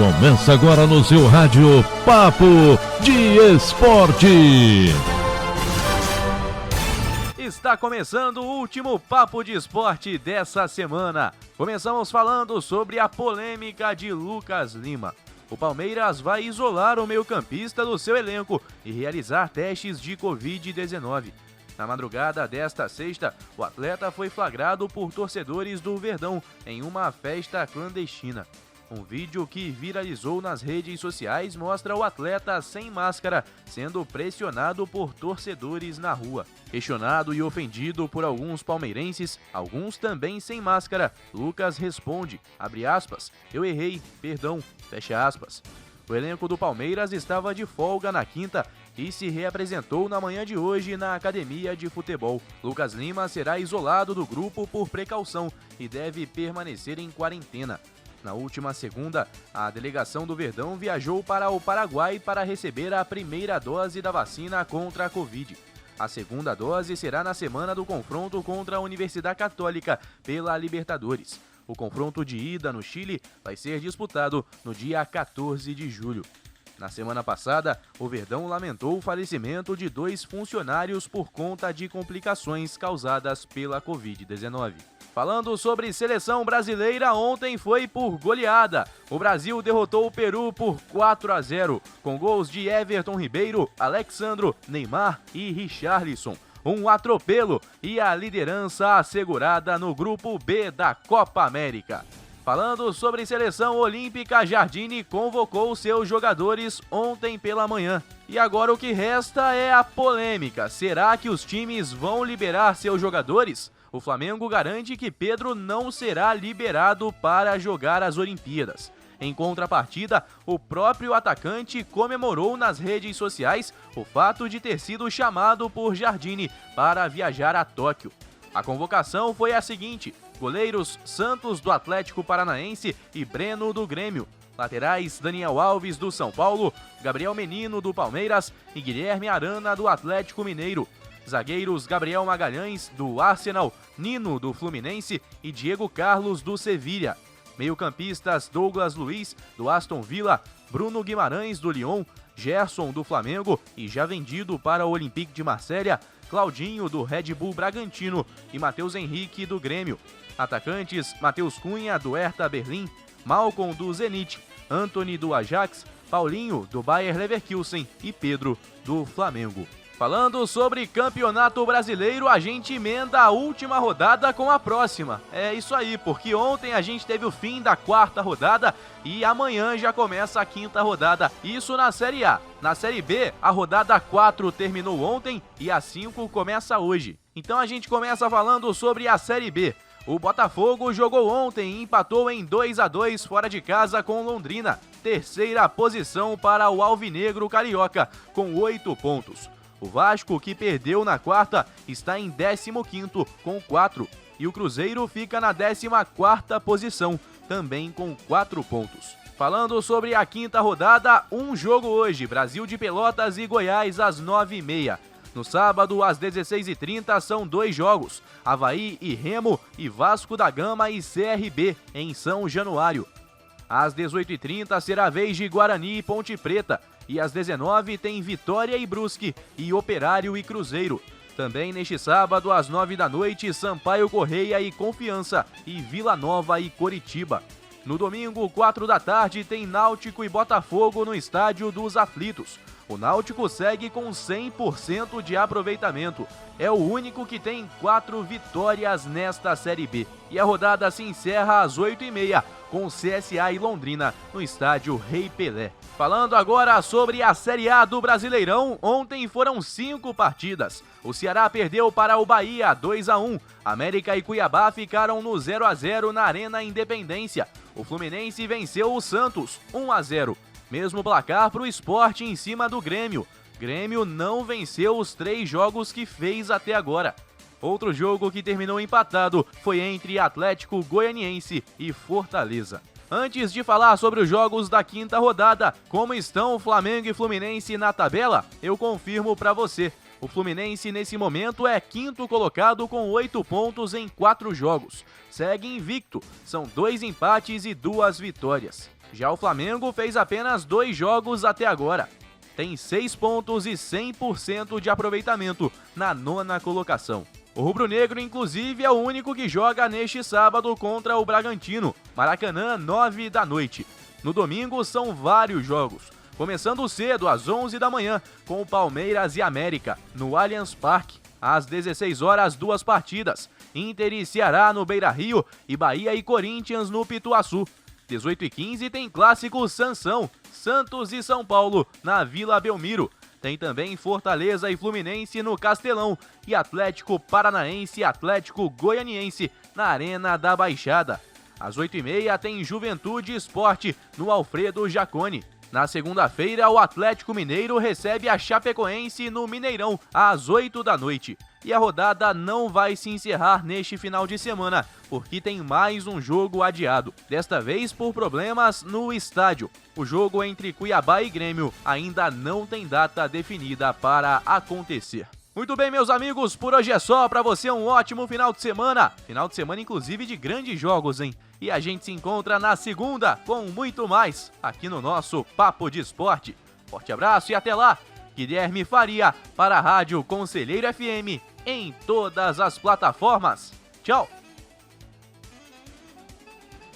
Começa agora no seu rádio Papo de Esporte. Está começando o último Papo de Esporte dessa semana. Começamos falando sobre a polêmica de Lucas Lima. O Palmeiras vai isolar o meio-campista do seu elenco e realizar testes de Covid-19. Na madrugada desta sexta, o atleta foi flagrado por torcedores do Verdão em uma festa clandestina. Um vídeo que viralizou nas redes sociais mostra o atleta sem máscara sendo pressionado por torcedores na rua. Questionado e ofendido por alguns palmeirenses, alguns também sem máscara, Lucas responde, abre aspas, eu errei, perdão, fecha aspas. O elenco do Palmeiras estava de folga na quinta e se reapresentou na manhã de hoje na academia de futebol. Lucas Lima será isolado do grupo por precaução e deve permanecer em quarentena. Na última segunda, a delegação do Verdão viajou para o Paraguai para receber a primeira dose da vacina contra a Covid. A segunda dose será na semana do confronto contra a Universidade Católica pela Libertadores. O confronto de ida no Chile vai ser disputado no dia 14 de julho. Na semana passada, o Verdão lamentou o falecimento de 2 funcionários por conta de complicações causadas pela Covid-19. Falando sobre seleção brasileira, ontem foi por goleada. O Brasil derrotou o Peru por 4-0, com gols de Everton Ribeiro, Alexandro, Neymar e Richarlison. Um atropelo e a liderança assegurada no grupo B da Copa América. Falando sobre seleção olímpica, Jardine convocou seus jogadores ontem pela manhã. E agora o que resta é a polêmica. Será que os times vão liberar seus jogadores? O Flamengo garante que Pedro não será liberado para jogar as Olimpíadas. Em contrapartida, o próprio atacante comemorou nas redes sociais o fato de ter sido chamado por Jardine para viajar a Tóquio. A convocação foi a seguinte: goleiros Santos do Atlético Paranaense e Breno do Grêmio. Laterais Daniel Alves do São Paulo, Gabriel Menino do Palmeiras e Guilherme Arana do Atlético Mineiro. Zagueiros Gabriel Magalhães do Arsenal, Nino do Fluminense e Diego Carlos do Sevilha. Meio-campistas Douglas Luiz do Aston Villa, Bruno Guimarães do Lyon, Gerson do Flamengo e já vendido para o Olympique de Marselha, Claudinho do Red Bull Bragantino e Matheus Henrique do Grêmio. Atacantes Matheus Cunha do Hertha Berlim, Malcom do Zenit, Antony do Ajax, Paulinho do Bayer Leverkusen e Pedro do Flamengo. Falando sobre Campeonato Brasileiro, a gente emenda a última rodada com a próxima. É isso aí, porque ontem a gente teve o fim da 4ª rodada e amanhã já começa a 5ª rodada. Isso na Série A. Na Série B, a rodada 4 terminou ontem e a 5 começa hoje. Então a gente começa falando sobre a Série B. O Botafogo jogou ontem e empatou em 2-2 fora de casa com Londrina. 3ª posição para o Alvinegro Carioca, com 8 pontos. O Vasco, que perdeu na 4ª, está em 15º com 4. E o Cruzeiro fica na 14ª posição, também com 4 pontos. Falando sobre a 5ª rodada, um jogo hoje, Brasil de Pelotas e Goiás às 9h30. No sábado, às 16h30, são 2 jogos, Avaí e Remo e Vasco da Gama e CRB, em São Januário. Às 18h30 será a vez de Guarani e Ponte Preta. E às 19h tem Vitória e Brusque e Operário e Cruzeiro. Também neste sábado, às 9h, Sampaio Correia e Confiança e Vila Nova e Coritiba. No domingo, 4h, tem Náutico e Botafogo no Estádio dos Aflitos. O Náutico segue com 100% de aproveitamento. É o único que tem 4 vitórias nesta Série B. E a rodada se encerra às 8h30 com CSA e Londrina no Estádio Rei Pelé. Falando agora sobre a Série A do Brasileirão, ontem foram 5 partidas. O Ceará perdeu para o Bahia 2-1. América e Cuiabá ficaram no 0-0 na Arena Independência. O Fluminense venceu o Santos 1-0. Mesmo placar para o Sport em cima do Grêmio. Grêmio não venceu os 3 jogos que fez até agora. Outro jogo que terminou empatado foi entre Atlético Goianiense e Fortaleza. Antes de falar sobre os jogos da 5ª rodada, como estão Flamengo e Fluminense na tabela, eu confirmo para você. O Fluminense nesse momento é 5º colocado com 8 pontos em 4 jogos. Segue invicto, são 2 empates e 2 vitórias. Já o Flamengo fez apenas 2 jogos até agora. Tem 6 pontos e 100% de aproveitamento na 9ª colocação. O rubro-negro, inclusive, é o único que joga neste sábado contra o Bragantino, Maracanã, 9 da noite. No domingo são vários jogos, começando cedo às 11 da manhã, com Palmeiras e América, no Allianz Parque. Às 16 horas, 2 partidas, Inter e Ceará no Beira-Rio e Bahia e Corinthians no Pituaçu. 18h15 tem clássico Sansão, Santos e São Paulo, na Vila Belmiro. Tem também Fortaleza e Fluminense no Castelão e Atlético Paranaense e Atlético Goianiense na Arena da Baixada. Às 8h30 tem Juventude e Sport no Alfredo Jaconi. Na segunda-feira, o Atlético Mineiro recebe a Chapecoense no Mineirão às 8 da noite. E a rodada não vai se encerrar neste final de semana, porque tem mais um jogo adiado, desta vez por problemas no estádio. O jogo entre Cuiabá e Grêmio ainda não tem data definida para acontecer. Muito bem, meus amigos, por hoje é só. Para você um ótimo final de semana. Final de semana, inclusive, de grandes jogos, hein? E a gente se encontra na segunda com muito mais aqui no nosso Papo de Esporte. Forte abraço e até lá. Guilherme Faria para a Rádio Conselheiro FM em todas as plataformas. Tchau!